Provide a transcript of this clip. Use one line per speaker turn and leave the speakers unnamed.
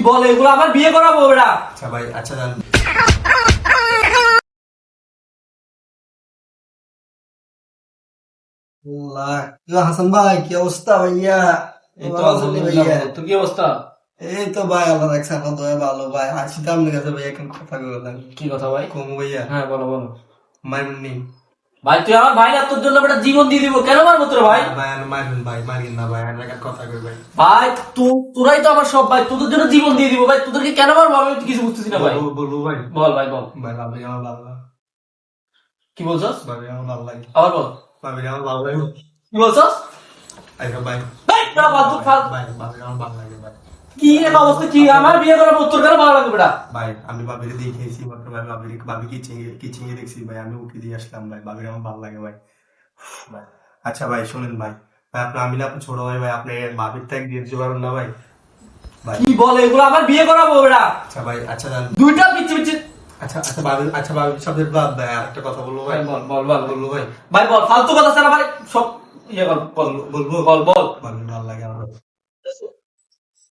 বলে এগুলো? আমার বিয়ে করাবো বেটা।
আচ্ছা ভাই, আচ্ছা জান। হাসান ভাই, কি অবস্থা ভাইয়া?
এই তো
ভালো আছেন নি
আলহামদুলিল্লাহ
ভাইয়া?
ভালো। তোর কি অবস্থা?
এই তো ভাই, আল্লাহ রাখছে, আমার দয়া ভালো ভাই। আসি তো আপনার কাছে ভাই, এখন কথা বললাম।
কি কথা ভাই?
কমু ভাইয়া,
হ্যাঁ বলো বলো।
মারবেন নি?
ভাই তুই আমার ভাই না, তোর জন্য বেটা জীবন দিয়ে দিব, কেন মারবো তোর ভাই?
ভাই আর মারবেন ভাই, মারিন না ভাই, আমার একটা কথা কই ভাই।
ভাই তোরাই তো আমার সব ভাই, তোদের জন্য জীবন দিয়ে দিব ভাই, তোদেরকে কেন মারবো আমি তো কিছু বুঝতেছি না ভাই।
বলবো ভাই?
বল ভাই বল।
ভাই ভাবি আমার ভালো লাগে,
কি বলছস?
ভাবি আমার ভালো লাগে,
আবার বল।
ভাবি আমার ভালো লাগে।
কি বলছস?
আচ্ছা ভাই,
ভাই না ফালতু ফালতু।
ভাই ভাবি আমার ভালো লাগে ভাই।
কি এক অবস্থা, কি আমার বিয়ে করাবো, তোর কেন ভালো লাগবে বেটা?
ভাই আমি ভাবিরে দেখেছি মাত্র ভাই, ভাবি কিচিং এ দেখছি ভাই, আমি উঠে দিয়ে আসলাম ভাই, ভাবির আমার ভালো লাগে ভাই। ভাই আচ্ছা ভাই শুনেন ভাই, ভাই আপনার, আমি না আপনার ছোট ভাই, ভাই আপনি ভাবির ট্যাগ দিয়ে দিতে পারেন না ভাই? ভাই
কি বলে এগুলো? আমার বিয়ে করাবো বেটা।
আচ্ছা ভাই, আচ্ছা জান।
দুইটা পিচ্ছি পিচ্ছি।
আচ্ছা আচ্ছা ভাবি, আচ্ছা ভাবি শব্দের বাদ ভাই, আর একটা কথা বলবো ভাই?
বল বল বল
বলবো ভাই?
ভাই বল, ফালতু কথা ছাড়া ভাই সব ইয়ে কর, বল
বলবো?
বল বল।
ভাবির ভালো লাগে আমার।